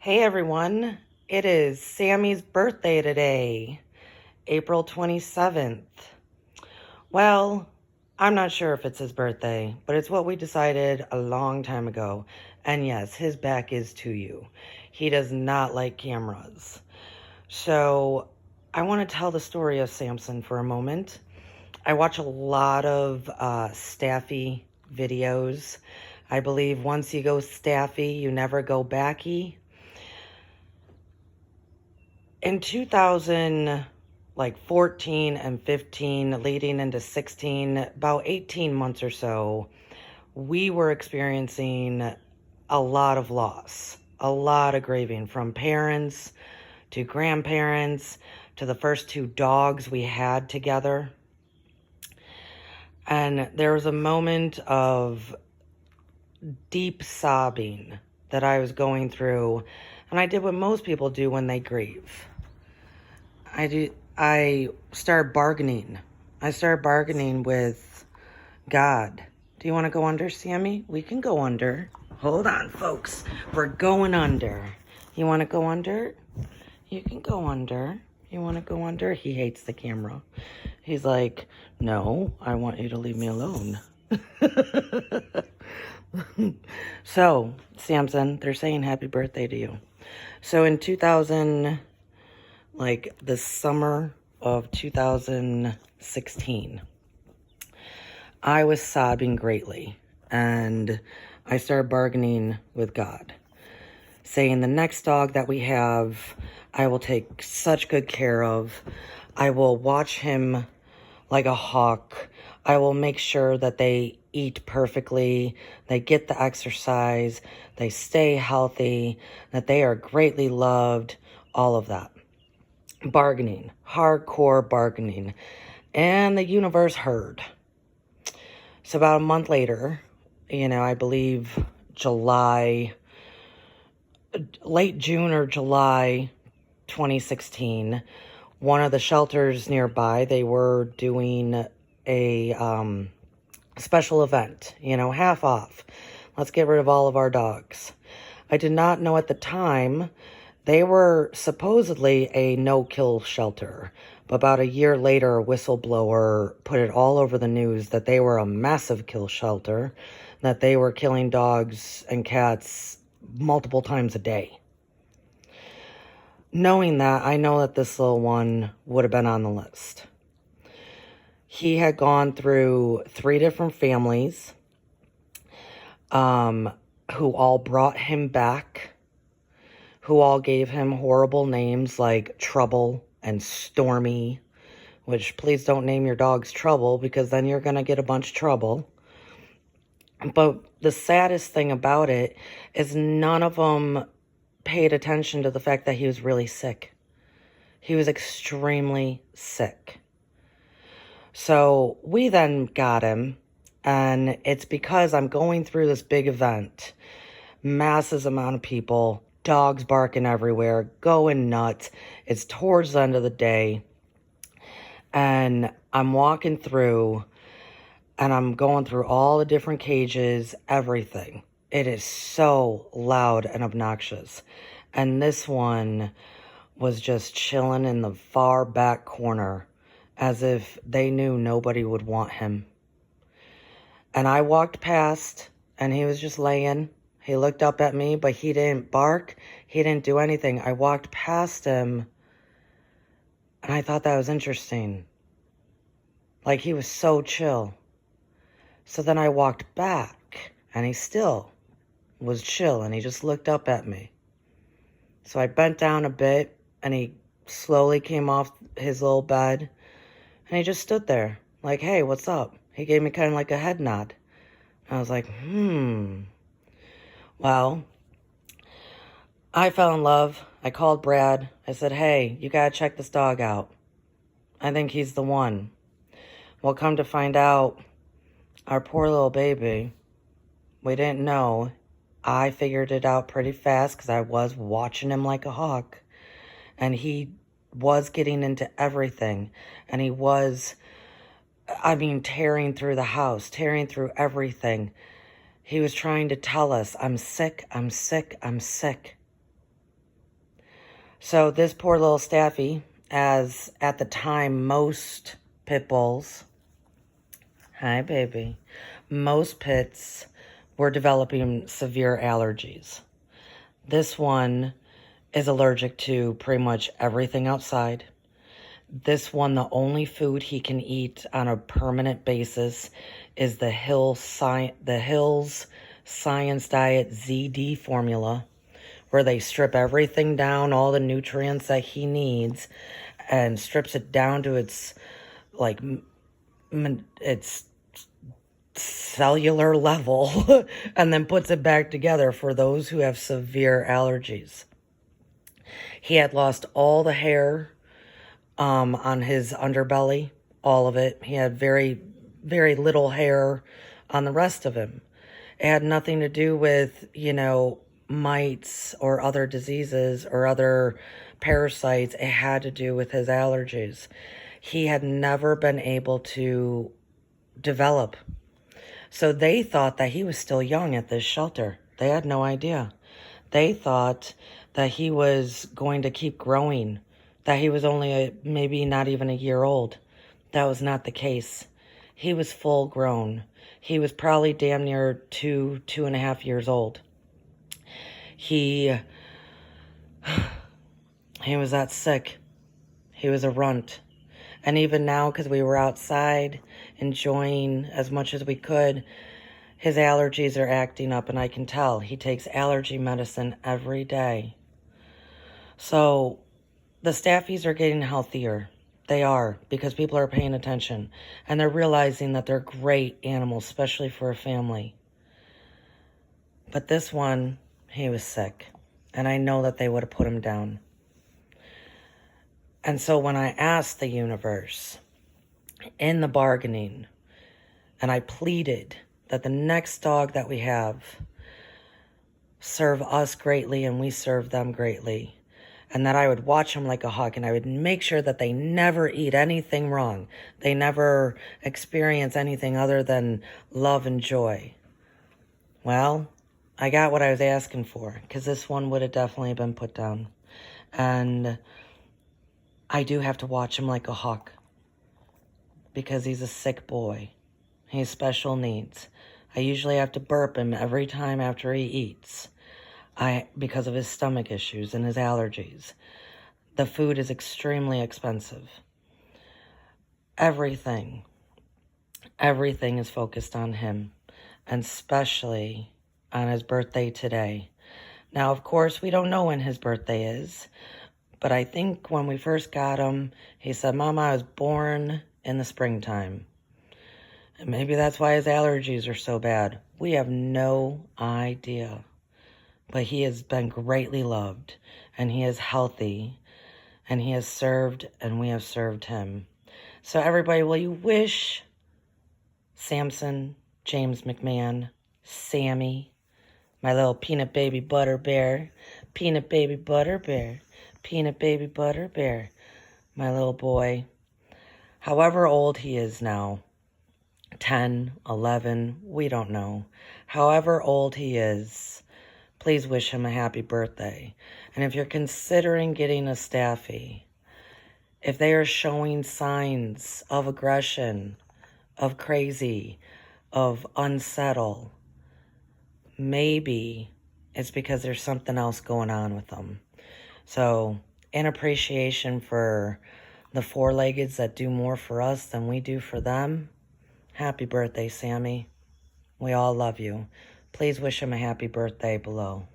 Hey everyone, it is Sammie's birthday today, April 27th. Well, I'm not sure if it's his birthday, but it's what we decided a long time ago. And yes, his back is to you. He does not like cameras. So I want to tell the story of Samson for a moment. I watch a lot of staffy videos. I believe once you go staffy, you never go backy. In 2014 and 15, leading into 16, about 18 months or so, we were experiencing a lot of loss, a lot of grieving, from parents to grandparents to the first two dogs we had together. And there was a moment of deep sobbing that I was going through, and I did what most people do when they grieve. I started bargaining. I started bargaining with God. Do you want to go under, Sammie? We can go under. Hold on, folks. We're going under. You want to go under? You can go under. You want to go under? He hates the camera. He's like, no, I want you to leave me alone. So, Samson, they're saying happy birthday to you. So in the summer of 2016, I was sobbing greatly, and I started bargaining with God, saying the next dog that we have, I will take such good care of. I will watch him like a hawk. I will make sure that they eat perfectly, they get the exercise, they stay healthy, that they are greatly loved, all of that. Bargaining, hardcore bargaining, and the universe heard. So about a month later, I believe late June or July 2016, one of the shelters nearby, they were doing a special event, half off. Let's get rid of all of our dogs. I did not know at the time they were supposedly a no-kill shelter, but about a year later, a whistleblower put it all over the news that they were a massive kill shelter, that they were killing dogs and cats multiple times a day. Knowing that, I know that this little one would have been on the list. He had gone through 3 different families who all brought him back, who all gave him horrible names like Trouble and Stormy, which please don't name your dogs Trouble because then you're going to get a bunch of trouble. But the saddest thing about it is none of them paid attention to the fact that he was really sick. He was extremely sick. So we then got him, and it's because I'm going through this big event, massive amount of people, dogs barking everywhere, going nuts. It's towards the end of the day, and I'm walking through, and I'm going through all the different cages, everything. It is so loud and obnoxious. And this one was just chilling in the far back corner, as if they knew nobody would want him. And I walked past, and he was just laying. He looked up at me, but he didn't bark. He didn't do anything. I walked past him, and I thought that was interesting. Like, he was so chill. So then I walked back, and he still was chill, and he just looked up at me. So I bent down a bit, and he slowly came off his little bed, and he just stood there, like, hey, what's up? He gave me kind of like a head nod. I was like, Well, I fell in love. I called Brad. I said, hey, you gotta check this dog out. I think he's the one. Well, come to find out, our poor little baby, we didn't know. I figured it out pretty fast because I was watching him like a hawk. And he was getting into everything. And he was, tearing through the house, tearing through everything. He was trying to tell us, I'm sick, I'm sick, I'm sick. So this poor little Staffy, as at the time most pit bulls, hi baby, most pits were developing severe allergies. This one is allergic to pretty much everything outside. This one, the only food he can eat on a permanent basis is the Hills Science Diet ZD formula, where they strip everything down, all the nutrients that he needs, and strips it down to its its cellular level and then puts it back together for those who have severe allergies. He had lost all the hair on his underbelly, all of it. He had very, very little hair on the rest of him. It had nothing to do with, mites or other diseases or other parasites. It had to do with his allergies. He had never been able to develop. So they thought that he was still young at this shelter. They had no idea. They thought that he was going to keep growing, that he was only maybe not even a year old. That was not the case. He was full grown. He was probably damn near 2.5 years old. He was that sick. He was a runt. And even now, because we were outside enjoying as much as we could, his allergies are acting up, and I can tell. He takes allergy medicine every day. So the staffies are getting healthier. They are, because people are paying attention. And they're realizing that they're great animals, especially for a family. But this one, he was sick. And I know that they would have put him down. And so when I asked the universe in the bargaining, and I pleaded that the next dog that we have serve us greatly and we serve them greatly, and that I would watch them like a hawk, and I would make sure that they never eat anything wrong. They never experience anything other than love and joy. Well, I got what I was asking for, because this one would have definitely been put down. And I do have to watch him like a hawk, because he's a sick boy. He has special needs. I usually have to burp him every time after he eats, because of his stomach issues and his allergies. The food is extremely expensive. Everything is focused on him, and especially on his birthday today. Now, of course, we don't know when his birthday is, but I think when we first got him, he said, "Mama, I was born in the springtime." And maybe that's why his allergies are so bad. We have no idea. But he has been greatly loved, and he is healthy, and he has served, and we have served him. So everybody, will you wish Samson, James McMahon, Sammie, my little peanut baby butter bear, peanut baby butter bear, peanut baby butter bear, my little boy, however old he is now, 10, 11, we don't know. However old he is, please wish him a happy birthday. And if you're considering getting a staffy, if they are showing signs of aggression, of crazy, of unsettle, maybe it's because there's something else going on with them. So, in appreciation for the four-leggeds that do more for us than we do for them, happy birthday, Sammie. We all love you. Please wish him a happy birthday below.